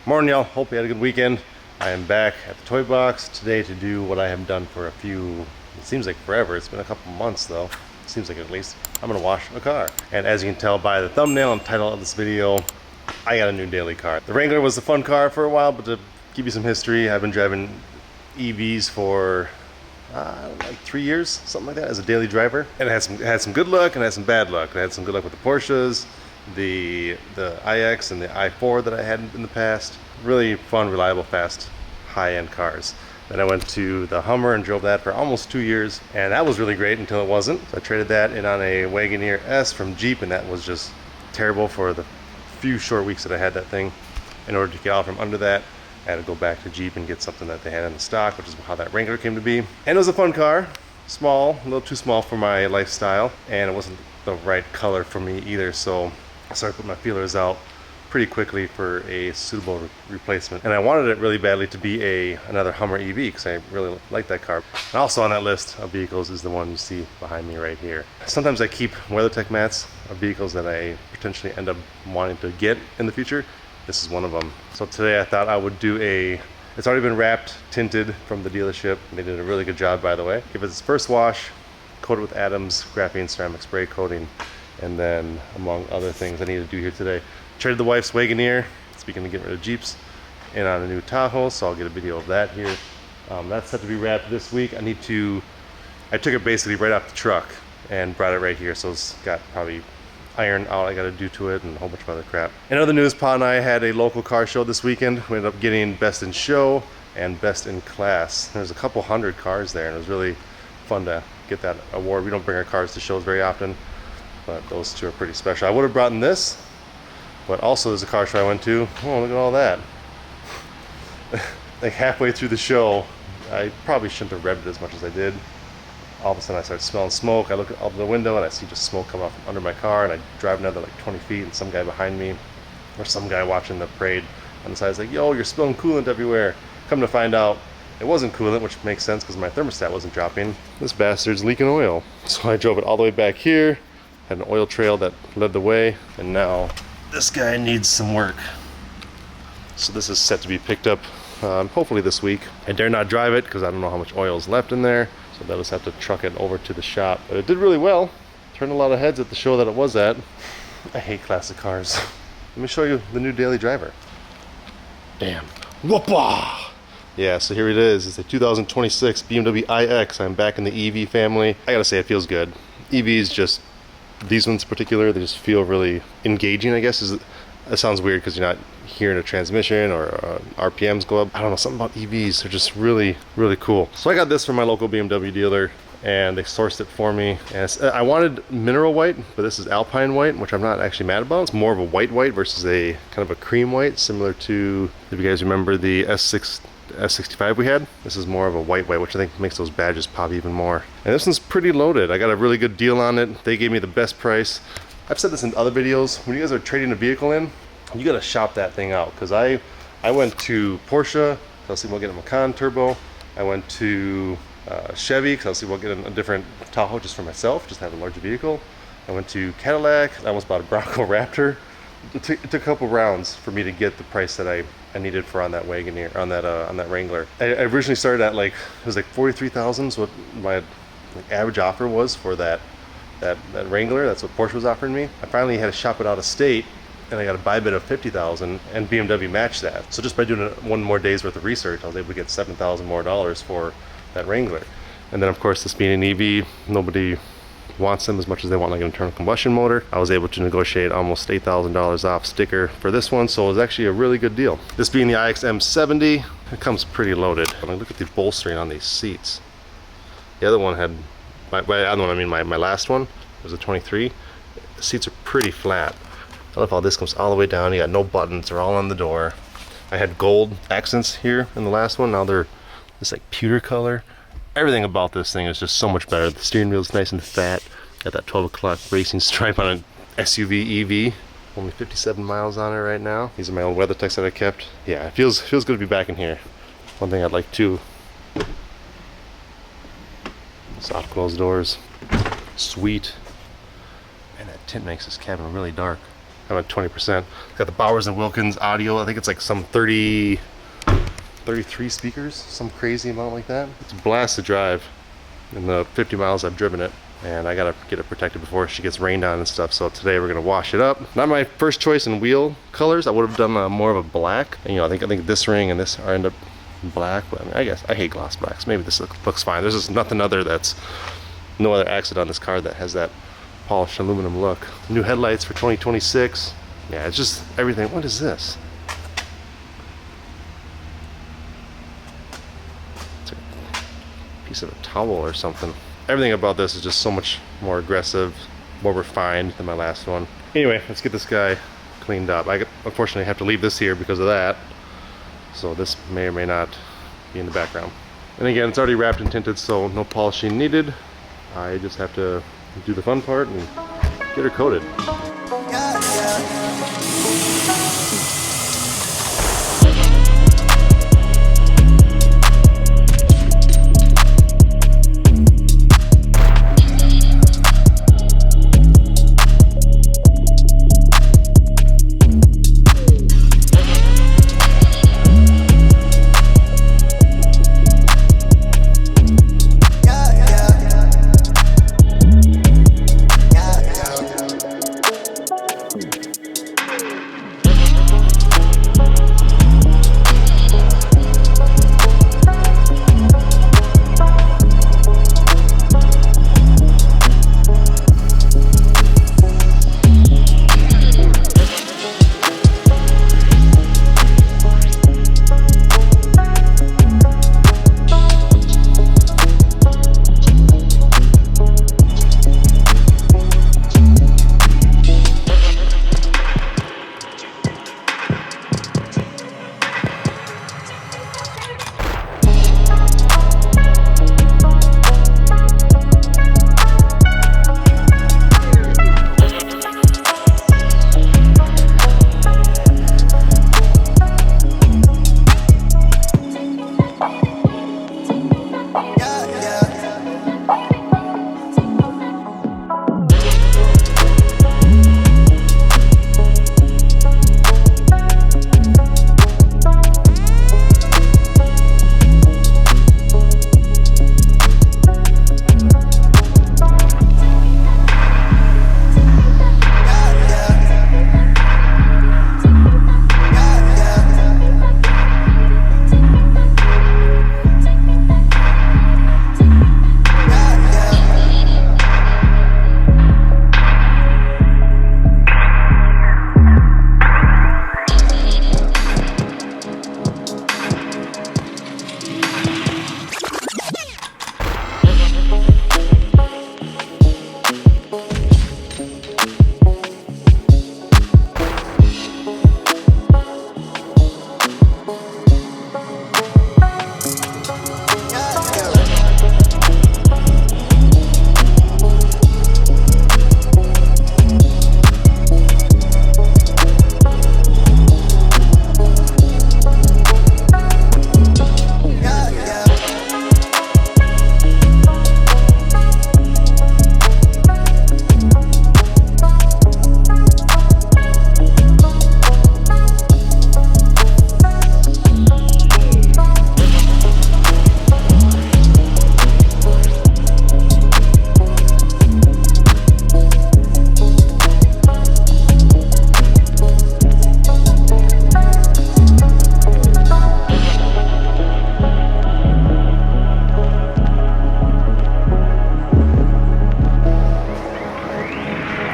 Morning, y'all. Hope you had a good weekend. I am back at the toy box today to do what I have done for a few, it seems like forever. It's been a couple months though. It seems like at least. I'm gonna wash a car. And as you can tell by the thumbnail and title of this video, I got a new daily car. The Wrangler was a fun car for a while, but to give you some history, I've been driving EVs for like 3 years, something like that, as a daily driver. And it had some good luck and it had some bad luck. I had some good luck with the Porsches, the iX and the i4 that I had in the past. Really fun, reliable, fast, high-end cars. Then I went to the Hummer and drove that for almost 2 years, and that was really great until it wasn't. So I traded that in on a Wagoneer S from Jeep, and that was just terrible for the few short weeks that I had that thing. In order to get out from under that, I had to go back to Jeep and get something that they had in the stock, which is how that Wrangler came to be. And it was a fun car. Small, a little too small for my lifestyle, and it wasn't the right color for me either, so I started putting my feelers out pretty quickly for a suitable replacement. And I wanted it really badly to be another Hummer EV because I really like that car. And also on that list of vehicles is the one you see behind me right here. Sometimes I keep WeatherTech mats of vehicles that I potentially end up wanting to get in the future. This is one of them. So today I thought I would do it's already been wrapped, tinted from the dealership. They did a really good job, by the way. Give it its first wash, coat it with Adams graphene ceramic spray coating, and then among other things I need to do here today, traded the wife's Wagoneer, speaking of getting rid of Jeeps, and on a new Tahoe, so I'll get a video of that here. That's set to be wrapped this week. I took it basically right off the truck and brought it right here, so it's got probably iron out I gotta do to it and a whole bunch of other crap. In other news, Pa and I had a local car show this weekend. We ended up getting Best in Show and Best in Class. There's a couple hundred cars there, and it was really fun to get that award. We don't bring our cars to shows very often, but those two are pretty special. I would have brought in this, but also there's a car show I went to. Oh, look at all that. Like halfway through the show, I probably shouldn't have revved it as much as I did. All of a sudden I start smelling smoke. I look out the window and I see just smoke coming off from under my car, and I drive another like 20 feet and some guy behind me, or some guy watching the parade on the side is like, yo, you're spilling coolant everywhere. Come to find out, it wasn't coolant, which makes sense because my thermostat wasn't dropping. This bastard's leaking oil. So I drove it all the way back here, had an oil trail that led the way, and now this guy needs some work. So this is set to be picked up hopefully this week. I dare not drive it because I don't know how much oil is left in there, so they'll just have to truck it over to the shop. But it did really well. Turned a lot of heads at the show that it was at. I hate classic cars. Let me show you the new daily driver. Damn. Whoopah! Yeah, so here it is. It's a 2026 BMW iX. I'm back in the EV family. I gotta say, it feels good. EVs just, these ones in particular, they just feel really engaging, I guess. It sounds weird because you're not hearing a transmission or RPMs go up. I don't know, something about EVs. They're just really, really cool. So I got this from my local BMW dealer, and they sourced it for me. And I wanted mineral white, but this is alpine white, which I'm not actually mad about. It's more of a white versus a kind of a cream white, similar to, if you guys remember the S65 we had. This is more of a white, which I think makes those badges pop even more. And this one's pretty loaded. I got a really good deal on it. They gave me the best price. I've said this in other videos. When you guys are trading a vehicle in, you gotta shop that thing out. Because I went to Porsche, I was thinking about getting a Macan Turbo. I went to Chevy, because I was thinking about getting a different Tahoe just for myself, just to have a larger vehicle. I went to Cadillac. I almost bought a Bronco Raptor. It took a couple rounds for me to get the price that I needed for on that Wagoneer, on that Wrangler. I originally started at like, it was like 43,000, so what my average offer was for that Wrangler. That's what Porsche was offering me. I finally had to shop it out of state, and I got a buy bid of 50,000, and BMW matched that. So just by doing one more day's worth of research, I was able to get $7,000 more for that Wrangler. And then of course, this being an EV, nobody wants them as much as they want like an internal combustion motor. I was able to negotiate almost $8,000 off sticker for this one, so it was actually a really good deal. This being the iX M70, it comes pretty loaded. I mean, look at the bolstering on these seats. The other one had, by the other one I mean my last one, it was a 23. The seats are pretty flat. I love how this comes all the way down. You got no buttons, they're all on the door. I had gold accents here in the last one, now they're this like pewter color. Everything about this thing is just so much better. The steering wheel's nice and fat. Got that 12 o'clock racing stripe on an SUV EV. Only 57 miles on it right now. These are my old WeatherTechs that I kept. Yeah, it feels good to be back in here. One thing I'd like to, soft closed doors. Sweet. Man, that tint makes this cabin really dark. I'm at 20%. Got the Bowers and Wilkins audio. I think it's like some 33 speakers, some crazy amount like that. It's a blast to drive in the 50 miles I've driven it. And I gotta get it protected before she gets rained on and stuff. So today we're gonna wash it up. Not my first choice in wheel colors. I would have done more of a black. And, you know, I think this ring and this are end up black. But I mean, I guess I hate gloss blacks. Maybe this looks fine. There's just nothing other no other accident on this car that has that polished aluminum look. New headlights for 2026. Yeah, it's just everything. What is this? It's a piece of a towel or something. Everything about this is just so much more aggressive, more refined than my last one. Anyway, let's get this guy cleaned up. I unfortunately have to leave this here because of that. So this may or may not be in the background. And again, it's already wrapped and tinted, so no polishing needed. I just have to do the fun part and get her coated.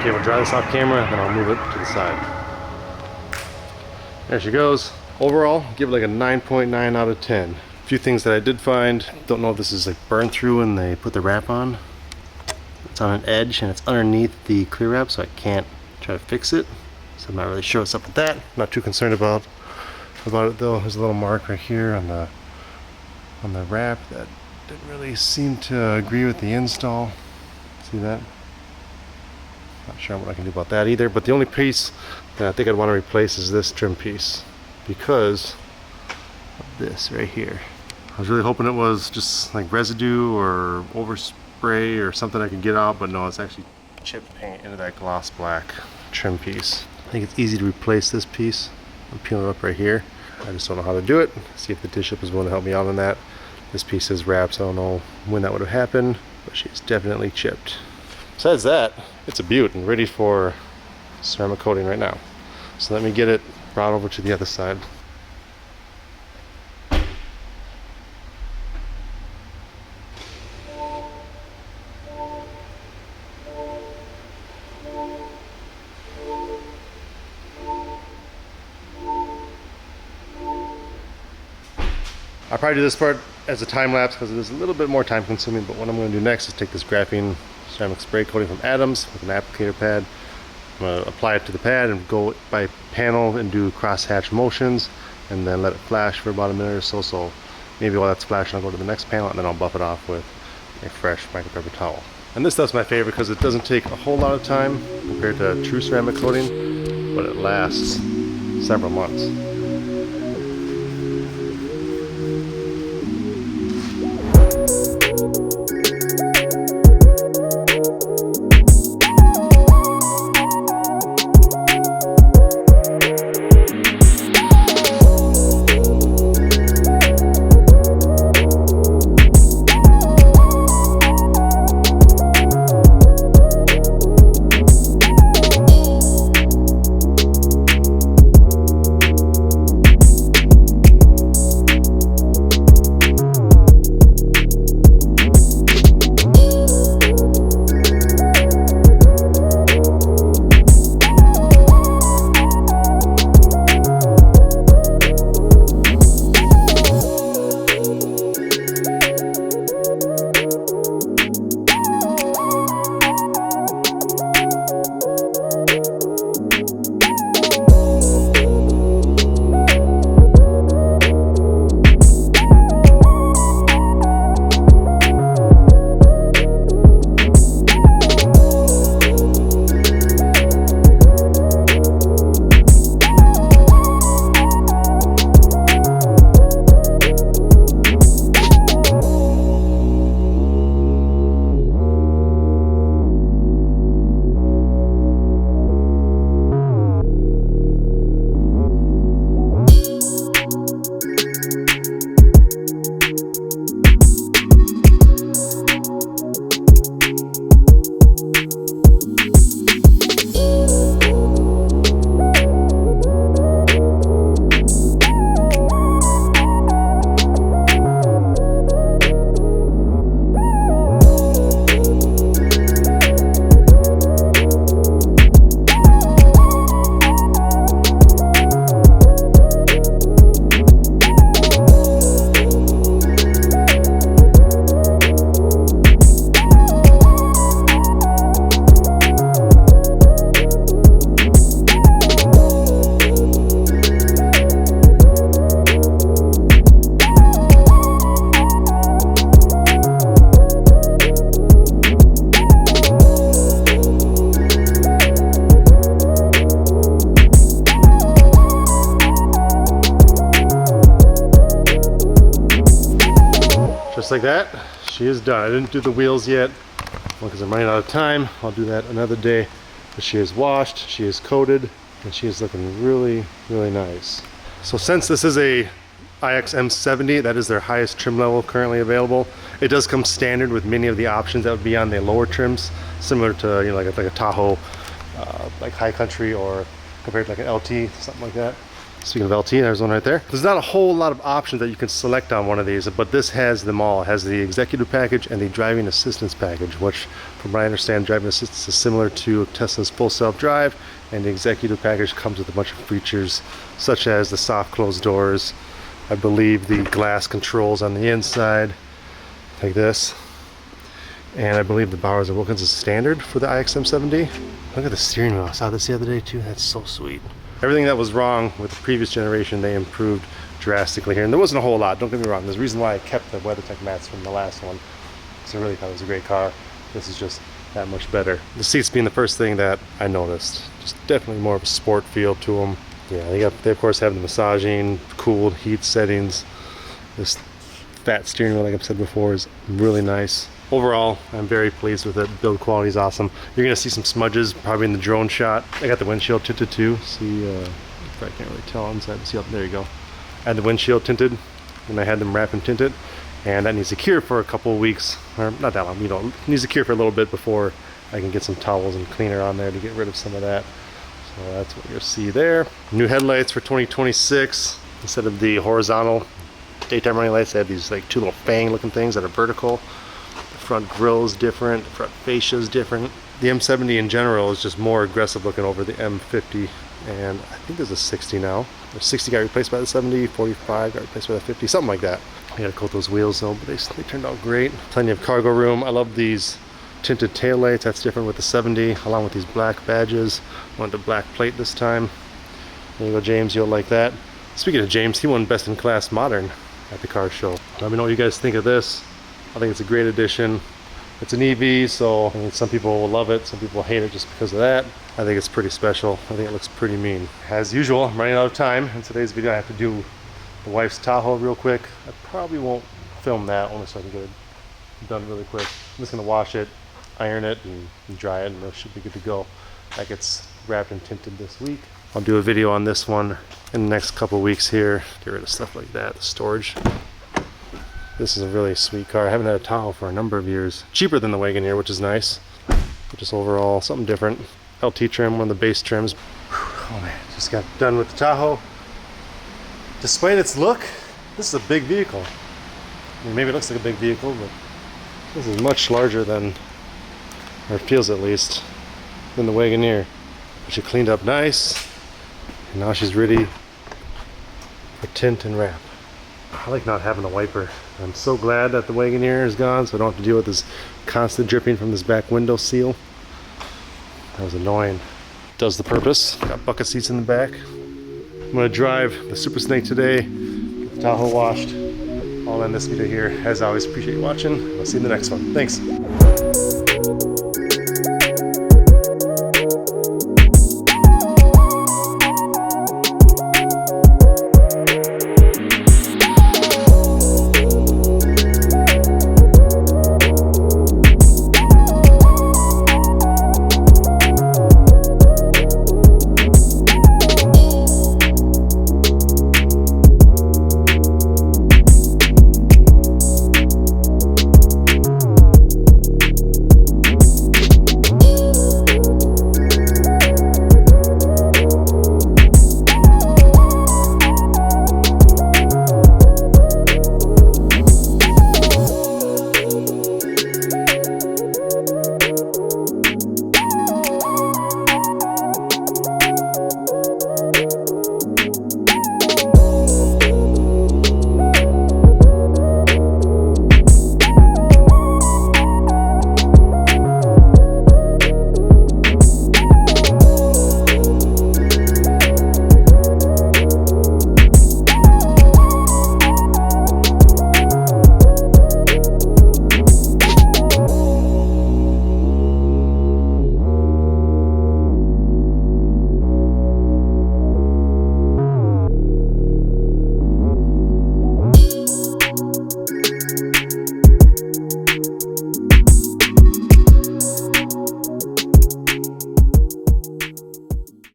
Okay, we'll dry this off camera, then I'll move it to the side. There she goes. Overall, give it like a 9.9 out of 10. A few things that I did find. Don't know if this is like burned through when they put the wrap on. It's on an edge and it's underneath the clear wrap, so I can't try to fix it. So I'm not really sure what's up with that. Not too concerned about it though. There's a little mark right here on the wrap that didn't really seem to agree with the install. See that? Not sure what I can do about that either, but the only piece that I think I'd want to replace is this trim piece because of this right here. I was really hoping it was just like residue or overspray or something I could get out, but no, it's actually chipped paint into that gloss black trim piece. I think it's easy to replace this piece. I'm peeling it up right here. I just don't know how to do it. See if the dish up is willing to help me out on that. This piece is wrapped, so I don't know when that would have happened, but she's definitely chipped. Besides that, it's a beaut and ready for ceramic coating right now. So let me get it brought over to the other side. I'll probably do this part as a time lapse because it is a little bit more time consuming, but what I'm going to do next is take this graphene ceramic spray coating from Adams with an applicator pad. I'm going to apply it to the pad and go by panel and do cross-hatch motions and then let it flash for about a minute or so. So maybe while that's flashing I'll go to the next panel and then I'll buff it off with a fresh microfiber towel. And this stuff's my favorite because it doesn't take a whole lot of time compared to true ceramic coating, but it lasts several months. Just like that, she is done. I didn't do the wheels yet because I'm running out of time. I'll do that another day. But she is washed, she is coated, and she is looking really, really nice. So since this is a iX M70, that is their highest trim level currently available. It does come standard with many of the options that would be on the lower trims, similar to, you know, like a Tahoe, like High Country, or compared to like an LT, something like that. Speaking of LT, there's one right there. There's not a whole lot of options that you can select on one of these, but this has them all. It has the executive package and the driving assistance package, which from what I understand, driving assistance is similar to Tesla's full self-drive, and the executive package comes with a bunch of features such as the soft closed doors, I believe the glass controls on the inside, like this, and I believe the Bowers & Wilkins is standard for the iX M70. Look at the steering wheel. I saw this the other day too. That's so sweet. Everything that was wrong with the previous generation, they improved drastically here. And there wasn't a whole lot, don't get me wrong. There's a reason why I kept the WeatherTech mats from the last one, because I really thought it was a great car. This is just that much better. The seats being the first thing that I noticed. Just definitely more of a sport feel to them. Yeah, they of course have the massaging, cooled heat settings. This fat steering wheel, like I've said before, is really nice. overall, I'm very pleased with it. Build quality is awesome. You're gonna see some smudges probably in the drone shot. I got the windshield tinted too. See, I can't really tell inside. See up there you go. I had the windshield tinted, and I had them wrap and tint it, and that needs to cure for a couple of weeks, or not that long. You know, it needs to cure for a little bit before I can get some towels and cleaner on there to get rid of some of that. So that's what you'll see there. New headlights for 2026. Instead of the horizontal daytime running lights, they have these like 2 little fang looking things that are vertical. The front grille is different, the front fascia is different. The M70 in general is just more aggressive looking over the M50, and I think there's a 60 now. The 60 got replaced by the 70, 45 got replaced by the 50, something like that. I gotta coat those wheels though, but they turned out great. Plenty of cargo room. I love these tinted taillights. That's different with the 70, along with these black badges. Went to black plate this time. There you go, James, you'll like that. Speaking of James, he won Best in Class Modern at the car show. Let me know what you guys think of this. I think it's a great addition. It's an EV, so I mean, some people will love it, some people will hate it just because of that. I think it's pretty special. I think it looks pretty mean. As usual, I'm running out of time. In today's video, I have to do the wife's Tahoe real quick. I probably won't film that, only so I can get it done really quick. I'm just gonna wash it, iron it, and dry it, and it should be good to go. That gets wrapped and tinted this week. I'll do a video on this one in the next couple weeks here. Get rid of stuff like that, the storage. This is a really sweet car. I haven't had a Tahoe for a number of years. Cheaper than the Wagoneer, which is nice. But just overall, something different. LT trim, one of the base trims. Oh man, just got done with the Tahoe. Despite its look, this is a big vehicle. I mean, maybe it looks like a big vehicle, but this is much larger than, or it feels at least, than the Wagoneer. But she cleaned up nice. And now she's ready for tint and wrap. I like not having a wiper. I'm so glad that the Wagoneer is gone, so I don't have to deal with this constant dripping from this back window seal. That was annoying. Does the purpose. Got bucket seats in the back. I'm gonna drive the Super Snake today, get the Tahoe washed. I'll end this video here. As always, appreciate you watching. I'll see you in the next one. Thanks.